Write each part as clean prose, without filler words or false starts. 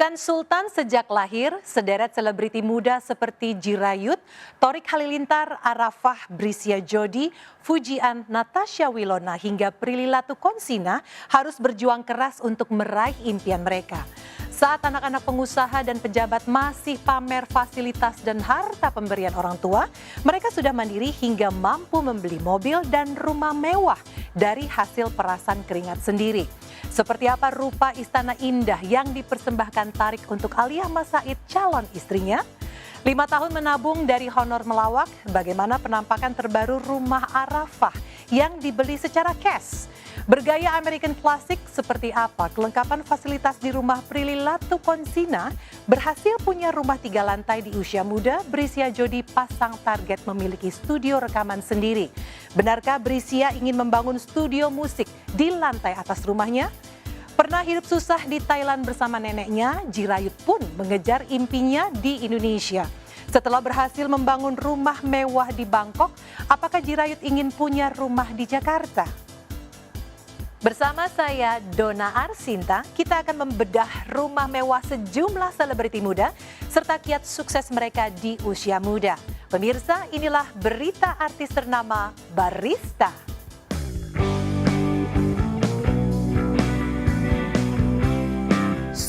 Bukan sultan sejak lahir, sederet selebriti muda seperti Jirayut, Thorik Halilintar, Arafah Brisia Jody, Fujian Natasha Wilona hingga Prilly Latukonsina harus berjuang keras untuk meraih impian mereka. Saat anak-anak pengusaha dan pejabat masih pamer fasilitas dan harta pemberian orang tua, mereka sudah mandiri hingga mampu membeli mobil dan rumah mewah dari hasil perasan keringat sendiri. Seperti apa rupa istana indah yang dipersembahkan Tarik untuk Alia Mas Said, calon istrinya? 5 tahun menabung dari honor melawak, bagaimana penampakan terbaru rumah Arafah yang dibeli secara cash? Bergaya American Classic seperti apa kelengkapan fasilitas di rumah Prilly Latukonsina? Berhasil punya rumah 3 lantai di usia muda, Brisia Jody pasang target memiliki studio rekaman sendiri. Benarkah Brisia ingin membangun studio musik di lantai atas rumahnya? Pernah hidup susah di Thailand bersama neneknya, Jirayut pun mengejar impinya di Indonesia. Setelah berhasil membangun rumah mewah di Bangkok, apakah Jirayut ingin punya rumah di Jakarta? Bersama saya, Dona Arsinta, kita akan membedah rumah mewah sejumlah selebriti muda serta kiat sukses mereka di usia muda. Pemirsa, inilah berita artis ternama Barista.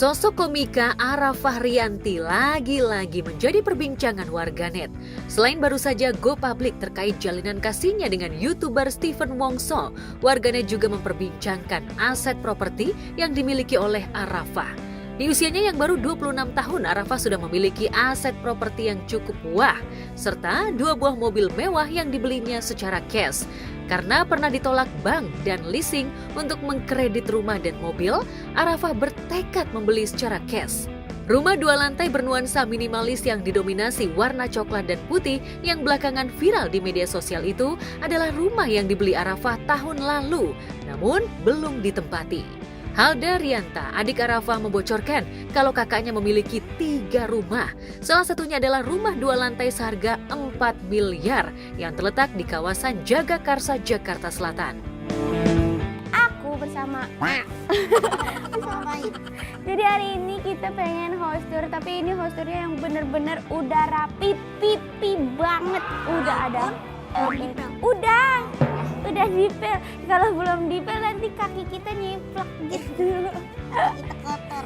Sosok komika Arafah Rianti lagi-lagi menjadi perbincangan warganet. Selain baru saja go public terkait jalinan kasihnya dengan YouTuber Stephen Wongso, warganet juga memperbincangkan aset properti yang dimiliki oleh Arafah. Di usianya yang baru 26 tahun, Arafah sudah memiliki aset properti yang cukup wah, serta 2 buah mobil mewah yang dibelinya secara cash. Karena pernah ditolak bank dan leasing untuk mengkredit rumah dan mobil, Arafah bertekad membeli secara cash. Rumah 2 lantai bernuansa minimalis yang didominasi warna coklat dan putih yang belakangan viral di media sosial itu adalah rumah yang dibeli Arafah tahun lalu, namun belum ditempati. Halda Rianta, adik Arafah, membocorkan kalau kakaknya memiliki 3 rumah. Salah satunya adalah rumah 2 lantai seharga 4 miliar yang terletak di kawasan Jagakarsa, Jakarta Selatan. Aku bersama Jadi hari ini kita pengen host tour, tapi ini host tournya yang bener-bener udah rapi, pipi banget. Udah ada udah dipel. Kalau belum dipel nanti kaki kita nyiplak gitu. Kita kotor.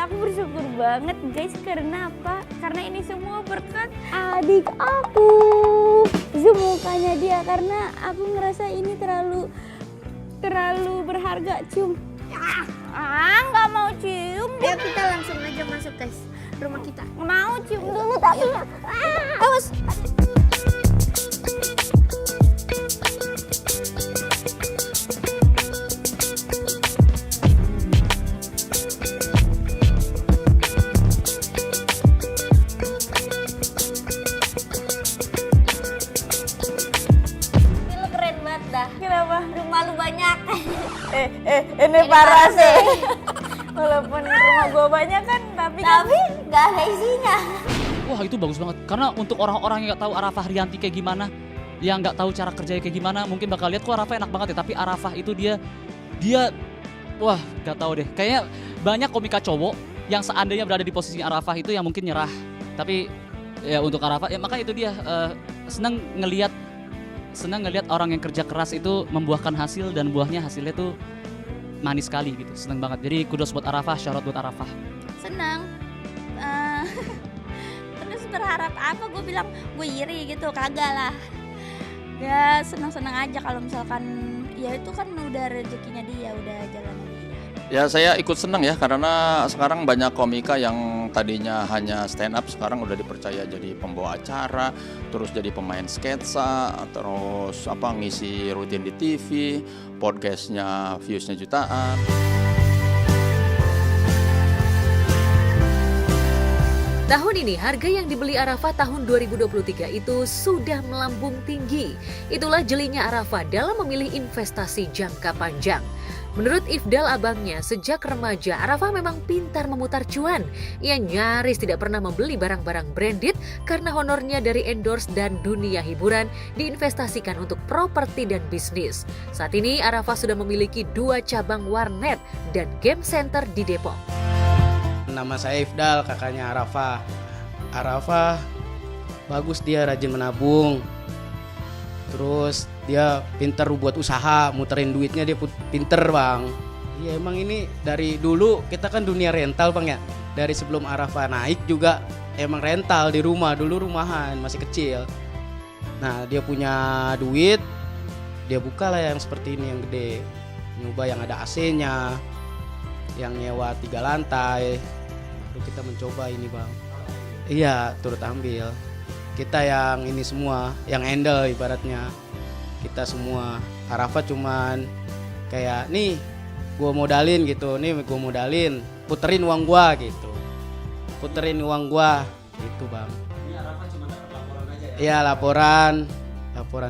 Aku bersyukur banget guys, karena apa? Karena ini semua berkat adik aku. Semukanya dia, karena aku ngerasa ini terlalu berharga. Cium. Nggak mau cium. Ayo kita langsung aja masuk guys, rumah kita. Mau cium dulu tapi. Awas. Kenapa? Rumah lu banyak. Ini parah sih. Walaupun rumah gua banyak kan, tapi nggak ada isinya. Wah, itu bagus banget. Karena untuk orang-orang yang nggak tahu Arafah Rianti kayak gimana, yang nggak tahu cara kerjanya kayak gimana, mungkin bakal lihat kok Arafah enak banget ya. Tapi Arafah itu dia wah, nggak tahu deh. Kayaknya banyak komika cowok yang seandainya berada di posisi Arafah itu yang mungkin nyerah. Tapi ya untuk Arafah, ya makanya itu dia senang ngelihat orang yang kerja keras itu membuahkan hasil, dan hasilnya tuh manis sekali gitu. Seneng banget. Jadi kudos buat Arafah, shout out buat Arafah. Senang. Terus berharap apa? Gue bilang gue iri gitu, kagak lah. Ya senang-senang aja kalau misalkan ya itu kan udah rezekinya dia, udah jalannya dia. Ya saya ikut senang ya, karena sekarang banyak komika yang tadinya hanya stand up sekarang udah dipercaya jadi pembawa acara, terus jadi pemain sketsa, terus ngisi rutin di TV, podcastnya viewsnya jutaan. Tahun ini harga yang dibeli Arafah tahun 2023 itu sudah melambung tinggi. Itulah jelinya Arafah dalam memilih investasi jangka panjang. Menurut Ifdal abangnya, sejak remaja Arafah memang pintar memutar cuan. Ia nyaris tidak pernah membeli barang-barang branded karena honornya dari endorse dan dunia hiburan diinvestasikan untuk properti dan bisnis. Saat ini Arafah sudah memiliki 2 cabang warnet dan game center di Depok. nama saya Ifdal, kakaknya Arafah. Arafah bagus, dia rajin menabung. Terus dia pinter buat usaha, muterin duitnya dia pinter bang. Iya emang ini dari dulu kita kan dunia rental bang ya. Dari sebelum Arafah naik juga emang rental di rumah, dulu rumahan masih kecil. Nah dia punya duit, dia buka lah yang seperti ini yang gede. Nyoba yang ada AC-nya, yang nyewa 3 lantai. Baru kita mencoba ini bang. Iya turut ambil. Kita yang ini semua, yang handle ibaratnya. Kita semua. Arafah cuman kayak nih gue modalin gitu, nih gue modalin, puterin uang gua gitu. Puterin uang gua gitu bang. Ini Arafah cuma dapat laporan aja ya? Iya laporan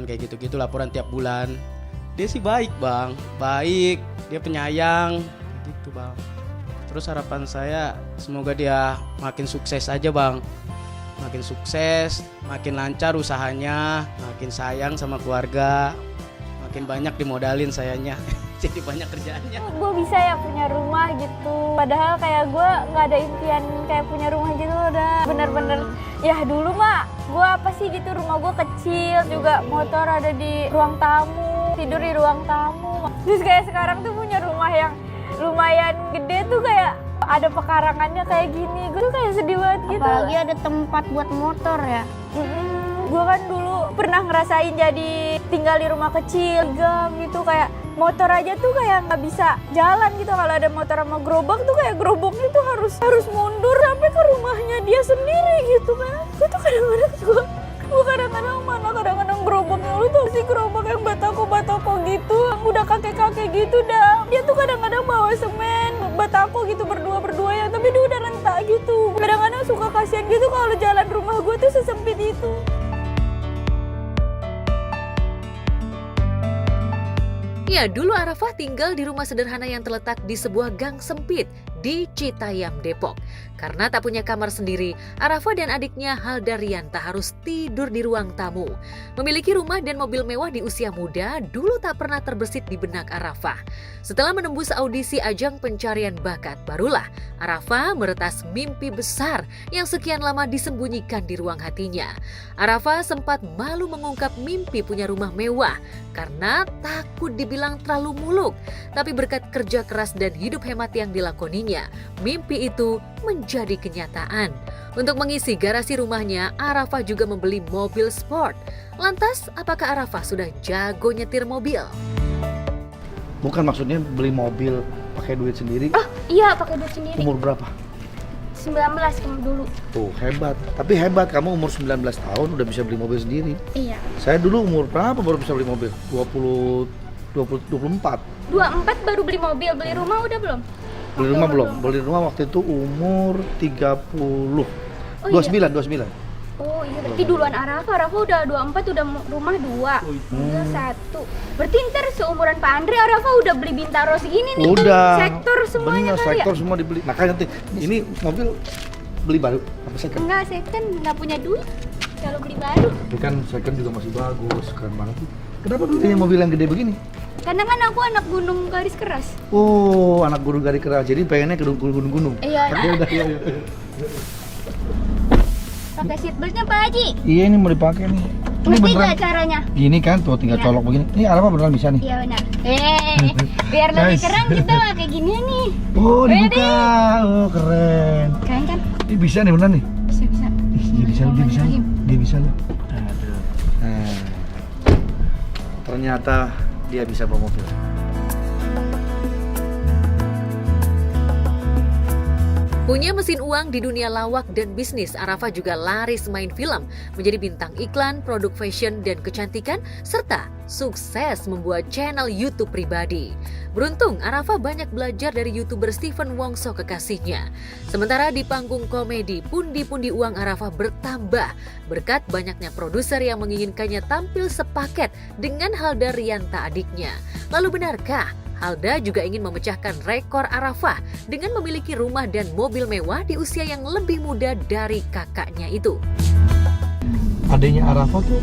kayak gitu-gitu, laporan tiap bulan. Dia sih baik bang, baik, dia penyayang gitu bang. Terus harapan saya semoga dia makin sukses aja bang. Makin sukses, makin lancar usahanya, makin sayang sama keluarga, makin banyak dimodalin sayanya, jadi banyak kerjaannya. Gue bisa ya punya rumah gitu, padahal kayak gue nggak ada impian kayak punya rumah gitu, udah bener-bener ya dulu mah gue apa sih gitu, rumah gue kecil juga, motor ada di ruang tamu, tidur di ruang tamu. Terus kayak sekarang tuh punya rumah yang lumayan gede tuh, kayak ada pekarangannya kayak gini, gue tuh kayak sedih banget gitu. Apalagi ada tempat buat motor ya. Gue kan dulu pernah ngerasain jadi tinggal di rumah kecil, gang gitu, kayak motor aja tuh kayak nggak bisa jalan gitu. Kalau ada motor sama gerobak tuh kayak gerobaknya tuh harus mundur sampai ke rumahnya dia sendiri gitu kan. Gue tuh kadang-kadang kadang-kadang gerobaknya lu tuh sih gerobak yang batako gitu, yang udah kakek gitu dah. Dia tuh kadang-kadang bawa semen batako gitu berdua ya, tapi dia udah rentak gitu. Kadang-kadang suka kasihan gitu kalau jalan rumah gue tuh sesempit itu. Ya, dulu Arafah tinggal di rumah sederhana yang terletak di sebuah gang sempit di Citayam, Depok. Karena tak punya kamar sendiri, Arafah dan adiknya Halda Rianta harus tidur di ruang tamu. Memiliki rumah dan mobil mewah di usia muda dulu tak pernah terbersit di benak Arafah. Setelah menembus audisi ajang pencarian bakat, barulah Arafah meretas mimpi besar yang sekian lama disembunyikan di ruang hatinya. Arafah sempat malu mengungkap mimpi punya rumah mewah karena takut dibilang terlalu muluk. Tapi berkat kerja keras dan hidup hemat yang dilakoninya, mimpi itu menjadi kenyataan. Untuk mengisi garasi rumahnya, Arafah juga membeli mobil sport. Lantas, apakah Arafah sudah jago nyetir mobil? Bukan, maksudnya beli mobil pakai duit sendiri. Oh iya, pakai duit sendiri. Umur berapa? 19 kamu dulu. Tuh hebat, tapi hebat kamu umur 19 tahun udah bisa beli mobil sendiri. Iya. Saya dulu umur berapa baru bisa beli mobil? 24. 24 baru beli mobil, beli rumah udah belum? Beli rumah belum? Beli rumah waktu itu umur 30. 29. Oh iya, berarti duluan Arafah udah 24, udah rumah 2, mobil 1. Berarti ntar seumuran Pak Andre, Arafah udah beli Bintaro segini nih. Udah. Sektor semuanya bener, kali sektor ya? semua dibeli. Makanya nanti ini mobil beli baru apa second? Enggak, second nggak punya duit kalau beli baru. Tapi kan second juga masih bagus, keren banget. Kenapa beli mobil yang gede begini? Karena kan aku anak gunung garis keras. Oh, anak guru garis keras. Jadi pengennya ke gunung-gunung. Iya. Udah. Pakai seatbeltnya Pak Haji. Iya, ini mau dipakai nih. Ini Ngerti beneran. nggak caranya? Gini kan, tuh tinggal Iya. colok begini. Ini Arafah beneran bisa nih. Iya benar. Biar lebih Guys. keren kita pakai gini nih. Oh, dibuka. Oh, keren. Keren kan? Ini bisa nih beneran nih. Bisa. Ih, dia bisa loh. Aduh. Nah. Ternyata dia bisa bawa mobil. Punya mesin uang di dunia lawak dan bisnis, Arafah juga laris main film, menjadi bintang iklan, produk fashion dan kecantikan, serta sukses membuat channel YouTube pribadi. Beruntung, Arafah banyak belajar dari YouTuber Stephen Wongso kekasihnya. Sementara di panggung komedi, pundi-pundi uang Arafah bertambah berkat banyaknya produser yang menginginkannya tampil sepaket dengan Halda Rianta adiknya. Lalu benarkah Halda juga ingin memecahkan rekor Arafah dengan memiliki rumah dan mobil mewah di usia yang lebih muda dari kakaknya itu? Adanya Arafah tuh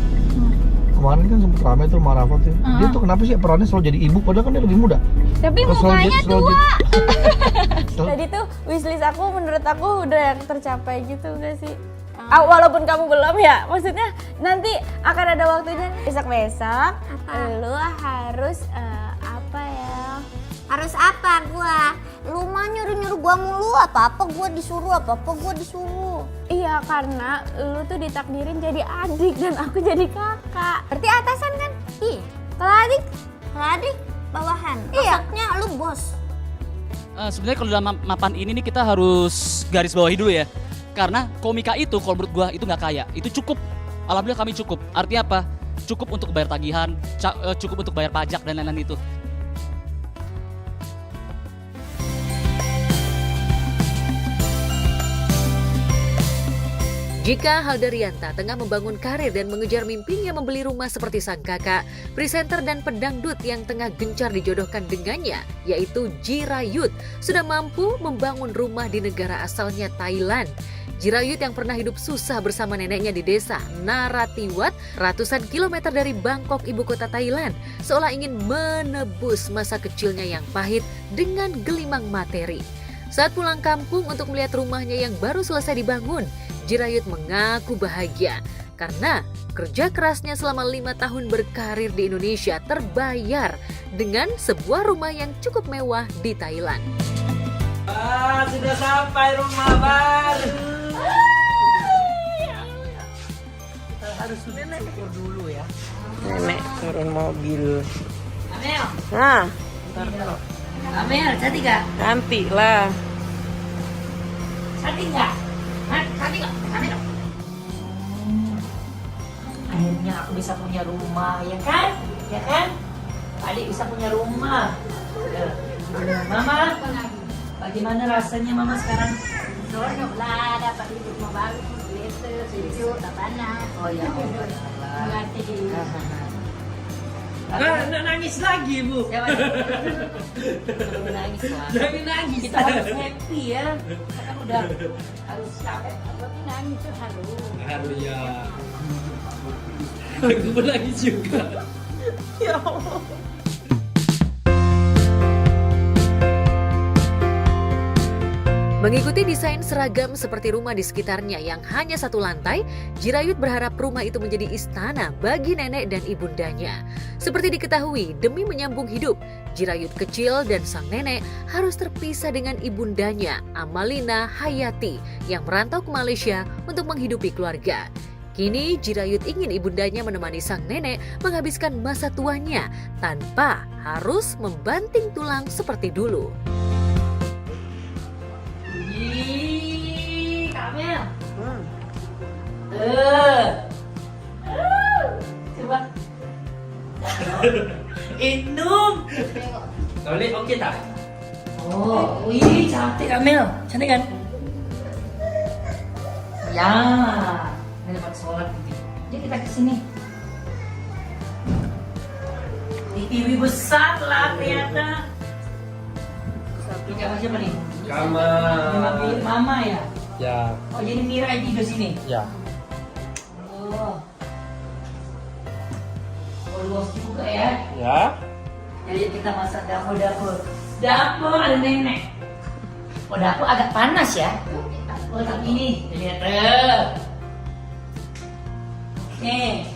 kemarin kan sempet rame tuh sama Rafa tuh. Dia tuh kenapa sih perannya selalu jadi ibu padahal kan dia lebih muda. Tapi Terus mukanya selalu tua. selalu- Tadi tuh wishlist aku menurut aku udah yang tercapai gitu gak sih? Walaupun kamu belum ya, maksudnya nanti akan ada waktunya besok-besok lu harus apa ya? Harus apa gua? Lu mah nyuruh-nyuruh gua mulu, apa-apa gua disuruh. Iya, karena lu tuh ditakdirin jadi adik dan aku jadi kakak. Berarti atasan kan? Iya. Kalau adik Adik bawahan. Iya. Maksudnya lu bos. Sebenarnya kalau dalam mapan ini nih kita harus garis bawahi dulu ya. Karena komika itu kalau menurut gua itu nggak kaya, itu cukup. Alhamdulillah kami cukup. Artinya apa? Cukup untuk bayar tagihan, cukup untuk bayar pajak dan lain-lain itu. Jika Halda Rianta tengah membangun karir dan mengejar mimpinya membeli rumah seperti sang kakak, presenter dan pedangdut yang tengah gencar dijodohkan dengannya, yaitu Jirayut, sudah mampu membangun rumah di negara asalnya Thailand. Jirayut yang pernah hidup susah bersama neneknya di desa Narathiwat, ratusan kilometer dari Bangkok, ibu kota Thailand, seolah ingin menebus masa kecilnya yang pahit dengan gelimang materi. Saat pulang kampung untuk melihat rumahnya yang baru selesai dibangun, Jirayut mengaku bahagia karena kerja kerasnya selama 5 tahun berkarir di Indonesia terbayar dengan sebuah rumah yang cukup mewah di Thailand. Sudah sampai rumah baru. Kita harus bersyukur dulu ya. Nenek turun mobil. Amel, Nah, Amel, cantik gak? cantik lah. Cantik gak? Cantik gak? Cantik gak? Akhirnya aku bisa punya rumah, ya kan? Ya kan? Adik bisa punya rumah. Mama, bagaimana rasanya Mama sekarang? Seronok lah, dapat hidup rumah baru, gitu, sejuk, tak panas. Oh ya Allah. Mengerti. Nak nangis lagi, Bu. Jangan nangis lah. Jangan nangis. Kita harus happy ya. Kita kan udah harus capek, tapi nangis tuh harus. Harus ya. Aku menangis juga. Ya Allah. Mengikuti desain seragam seperti rumah di sekitarnya yang hanya satu lantai, Jirayut berharap rumah itu menjadi istana bagi nenek dan ibundanya. Seperti diketahui, demi menyambung hidup, Jirayut kecil dan sang nenek harus terpisah dengan ibundanya, Amalina Hayati, yang merantau ke Malaysia untuk menghidupi keluarga. Kini Jirayut ingin ibundanya menemani sang nenek menghabiskan masa tuanya tanpa harus membanting tulang seperti dulu. Kamel. Coba. Indum. Boleh oke tak? Oh, wih, cantik Kamel. Cantik kan? Ya. Ini dapat sholat nanti. Jadi kita ke sini. Di TV besar lah ternyata. Ini kamar siapa nih? Kamar. Mama ya? Ya. Oh, jadi Mira ini di sini. Ya. Oh. Oh, luas juga ya. Ya. Jadi kita masak dapur. Dapur ada nenek. Oh, dapur agak panas ya. Oh, tapi ini lihat. Oke.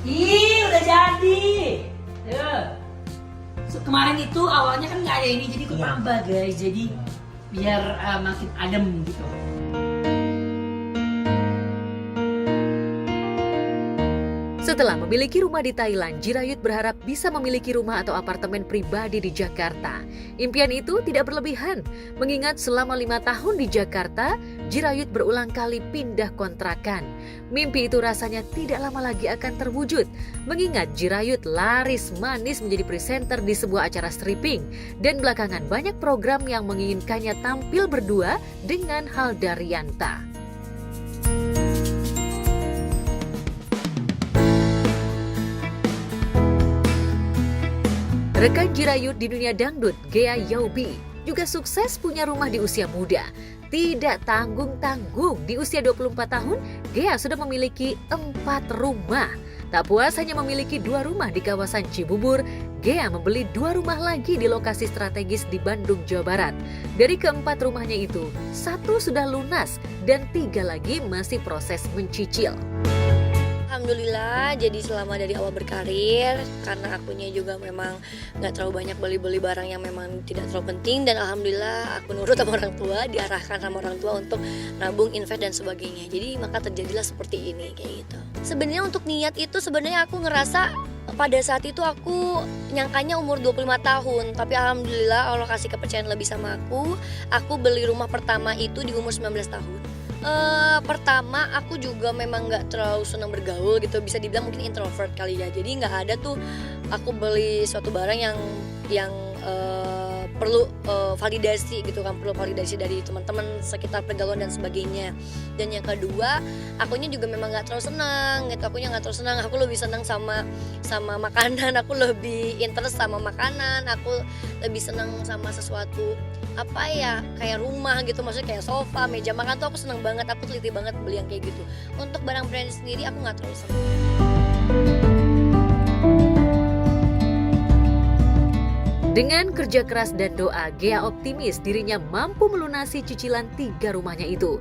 Ih, udah jadi. Tuh. Kemarin itu awalnya kan nggak ada ini, jadi aku tambah guys. Jadi biar makin adem gitu. Setelah memiliki rumah di Thailand, Jirayut berharap bisa memiliki rumah atau apartemen pribadi di Jakarta. Impian itu tidak berlebihan, mengingat selama 5 tahun di Jakarta, Jirayut berulang kali pindah kontrakan. Mimpi itu rasanya tidak lama lagi akan terwujud, mengingat Jirayut laris manis menjadi presenter di sebuah acara stripping, dan belakangan banyak program yang menginginkannya tampil berdua dengan Halda Rianta. Rekan Jirayut di dunia dangdut, Ghea Yaubi, juga sukses punya rumah di usia muda. Tidak tanggung-tanggung, di usia 24 tahun, Ghea sudah memiliki 4 rumah. Tak puas hanya memiliki 2 rumah di kawasan Cibubur, Ghea membeli 2 rumah lagi di lokasi strategis di Bandung, Jawa Barat. Dari keempat rumahnya itu, 1 sudah lunas dan 3 lagi masih proses mencicil. Alhamdulillah, jadi selama dari awal berkarir, karena akunya juga memang gak terlalu banyak beli-beli barang yang memang tidak terlalu penting, dan alhamdulillah aku nurut sama orang tua, diarahkan sama orang tua untuk nabung, invest dan sebagainya. Jadi maka terjadilah seperti ini kayak gitu. Sebenarnya untuk niat itu sebenarnya aku ngerasa pada saat itu aku nyangkanya umur 25 tahun, tapi alhamdulillah Allah kasih kepercayaan lebih sama aku beli rumah pertama itu di umur 19 tahun. Pertama aku juga memang nggak terlalu senang bergaul gitu, bisa dibilang mungkin introvert kali ya. Jadi nggak ada tuh aku beli suatu barang yang perlu validasi gitu kan, perlu validasi dari teman-teman sekitar pergaulan dan sebagainya. Dan yang kedua, akunya juga memang nggak terlalu senang gitu, aku lebih senang sama makanan, aku lebih interest sama makanan, aku lebih senang sama sesuatu apa ya, kayak rumah gitu, maksudnya kayak sofa, meja makan tuh aku senang banget, aku teliti banget beli yang kayak gitu. Untuk barang brand sendiri aku nggak terlalu senang. Dengan kerja keras dan doa, Ghea optimis dirinya mampu melunasi cicilan 3 rumahnya itu.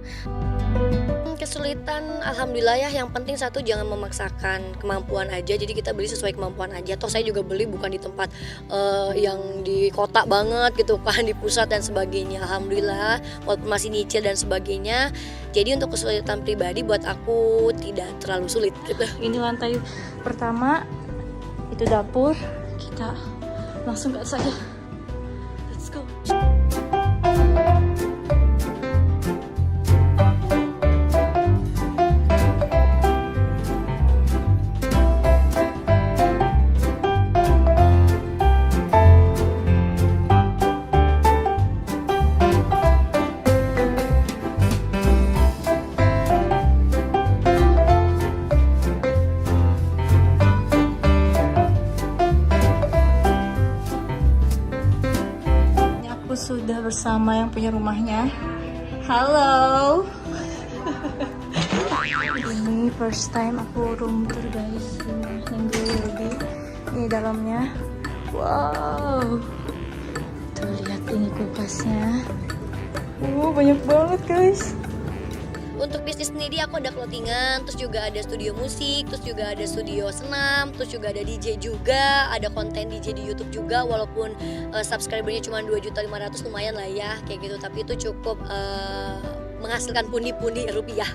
Kesulitan alhamdulillah ya, yang penting satu jangan memaksakan kemampuan aja, jadi kita beli sesuai kemampuan aja. Toh saya juga beli bukan di tempat yang di kota banget gitu kan, di pusat dan sebagainya. Alhamdulillah walaupun masih nyicil dan sebagainya. Jadi untuk kesulitan pribadi buat aku tidak terlalu sulit gitu. Ini lantai pertama, itu dapur, kita langsung ke saja. Let's go. Sudah bersama yang punya rumahnya. Halo. Ini first time aku room tour guys. Minggu lebih. Ini dalamnya. Wow. Tuh lihat ini kulkasnya. Banyak banget guys. Untuk bisnis sendiri aku ada clothingan, terus juga ada studio musik, terus juga ada studio senam, terus juga ada DJ juga, ada konten DJ di YouTube juga, walaupun subscribernya cuma 2.500.000 lumayan lah ya kayak gitu, tapi itu cukup menghasilkan pundi-pundi rupiah.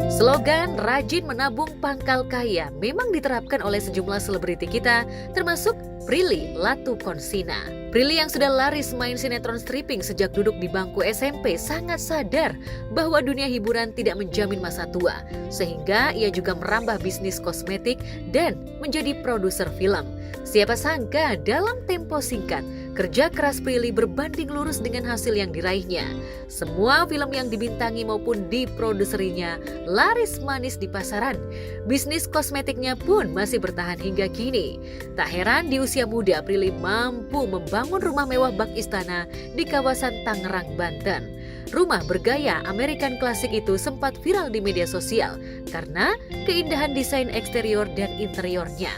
Slogan rajin menabung pangkal kaya memang diterapkan oleh sejumlah selebriti kita, termasuk Prilly Latukonsina. Prilly yang sudah laris main sinetron stripping sejak duduk di bangku SMP sangat sadar bahwa dunia hiburan tidak menjamin masa tua, sehingga ia juga merambah bisnis kosmetik dan menjadi produser film. Siapa sangka dalam tempo singkat, kerja keras Prilly berbanding lurus dengan hasil yang diraihnya. Semua film yang dibintangi maupun diproduserinya laris manis di pasaran. Bisnis kosmetiknya pun masih bertahan hingga kini. Tak heran di usia muda Prilly mampu membangun rumah mewah bak istana di kawasan Tangerang, Banten. Rumah bergaya American klasik itu sempat viral di media sosial karena keindahan desain eksterior dan interiornya.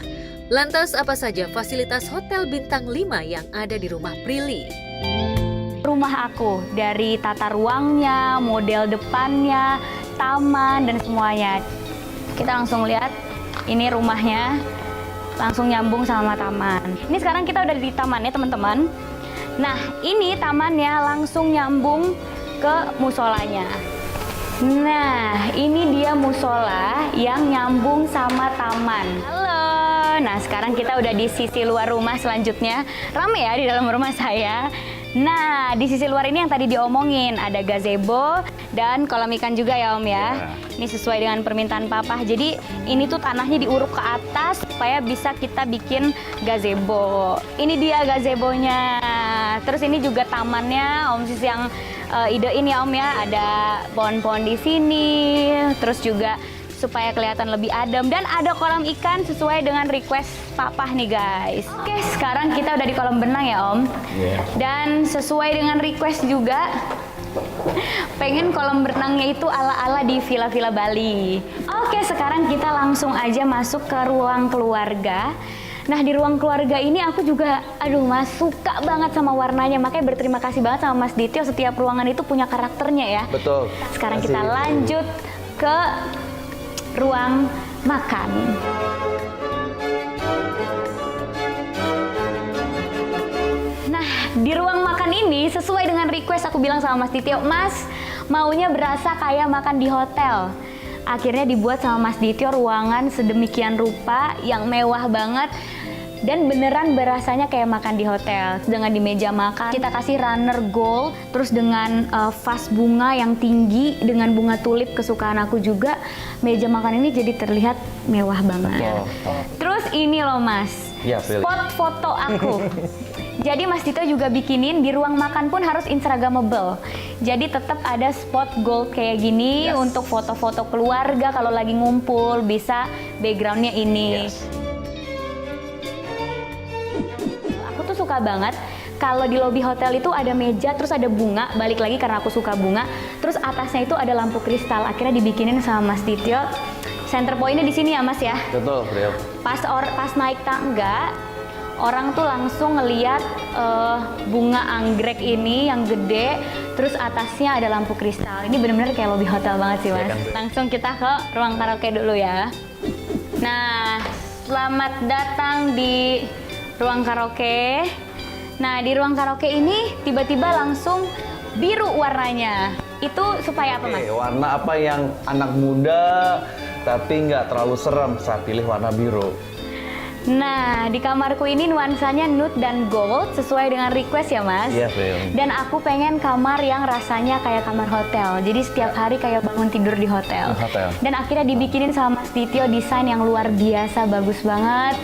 Lantas apa saja fasilitas hotel bintang 5 yang ada di rumah Prilly? Rumah aku, dari tata ruangnya, model depannya, taman dan semuanya. Kita langsung lihat, ini rumahnya langsung nyambung sama taman. Ini sekarang kita udah di taman ya teman-teman. Nah ini tamannya langsung nyambung ke musolanya. Nah ini dia musola yang nyambung sama taman. Halo. Nah sekarang kita udah di sisi luar rumah selanjutnya. Rame ya di dalam rumah saya. Nah di sisi luar ini yang tadi diomongin ada gazebo dan kolam ikan juga ya Om ya. Ini sesuai dengan permintaan Papa. Jadi ini tuh tanahnya diuruk ke atas supaya bisa kita bikin gazebo. Ini dia gazebonya. Terus ini juga tamannya Om Sis yang idein ya Om ya. Ada pohon-pohon di sini. Terus juga supaya kelihatan lebih adem, dan ada kolam ikan sesuai dengan request papa nih guys. Oke, sekarang kita udah di kolam berenang ya Om. Dan sesuai dengan request juga, pengen kolam berenangnya itu ala-ala di villa-villa Bali. Oke, sekarang kita langsung aja masuk ke ruang keluarga. Nah, di ruang keluarga ini aku juga, Mas, suka banget sama warnanya. Makanya berterima kasih banget sama Mas Dityo, setiap ruangan itu punya karakternya ya. Betul. Sekarang kita lanjut ke ruang makan. Nah, di ruang makan ini sesuai dengan request aku bilang sama Mas Dityo, Mas, maunya berasa kayak makan di hotel. Akhirnya dibuat sama Mas Dityo ruangan sedemikian rupa yang mewah banget dan beneran berasanya kayak makan di hotel. Dengan di meja makan kita kasih runner gold, terus dengan vas bunga yang tinggi dengan bunga tulip kesukaan aku juga. Meja makan ini jadi terlihat mewah banget. Terus ini loh Mas, spot foto aku. Jadi Mas Dito juga bikinin di ruang makan pun harus instagramable. Jadi tetap ada spot gold kayak gini untuk foto-foto keluarga kalau lagi ngumpul, bisa backgroundnya ini. Aku tuh suka banget kalau di lobi hotel itu ada meja, terus ada bunga, balik lagi karena aku suka bunga, terus atasnya itu ada lampu kristal. Akhirnya dibikinin sama Mas Dityo. Center point-nya di sini ya Mas ya. Betul, Bro. Pas naik tangga, orang tuh langsung ngeliat bunga anggrek ini yang gede, terus atasnya ada lampu kristal. Ini bener-bener kayak lobby hotel banget sih Mas. Langsung kita ke ruang karaoke dulu ya. Nah, selamat datang di ruang karaoke. Nah, di ruang karaoke ini tiba-tiba langsung biru warnanya. Itu supaya apa Mas? Warna apa yang anak muda tapi nggak terlalu serem saat pilih warna biru. Nah, di kamarku ini nuansanya nude dan gold sesuai dengan request ya Mas. Iya, Phil. Dan aku pengen kamar yang rasanya kayak kamar hotel. Jadi setiap hari kayak bangun tidur di hotel. Dan akhirnya dibikinin sama Mas Dityo desain yang luar biasa, bagus banget.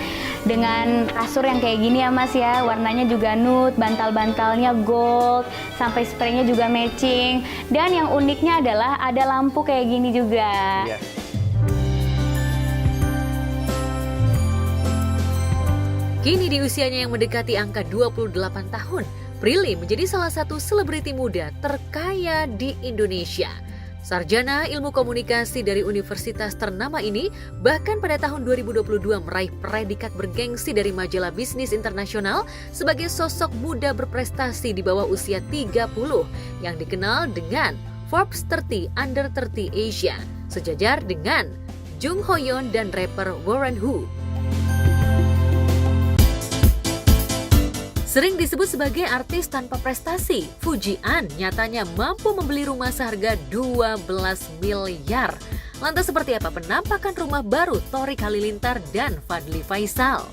Dengan kasur yang kayak gini ya Mas ya. Warnanya juga nude, bantal-bantalnya gold, sampai spraynya juga matching. Dan yang uniknya adalah ada lampu kayak gini juga. Kini di usianya yang mendekati angka 28 tahun, Prilly menjadi salah satu selebriti muda terkaya di Indonesia. Sarjana Ilmu Komunikasi dari universitas ternama ini bahkan pada tahun 2022 meraih predikat bergengsi dari majalah Bisnis Internasional sebagai sosok muda berprestasi di bawah usia 30 yang dikenal dengan Forbes 30 Under 30 Asia, sejajar dengan Jung Hoyeon dan rapper Warren Hu. Sering disebut sebagai artis tanpa prestasi, Fujian nyatanya mampu membeli rumah seharga 12 miliar. Lantas seperti apa penampakan rumah baru Thorik Halilintar dan Fadly Faisal?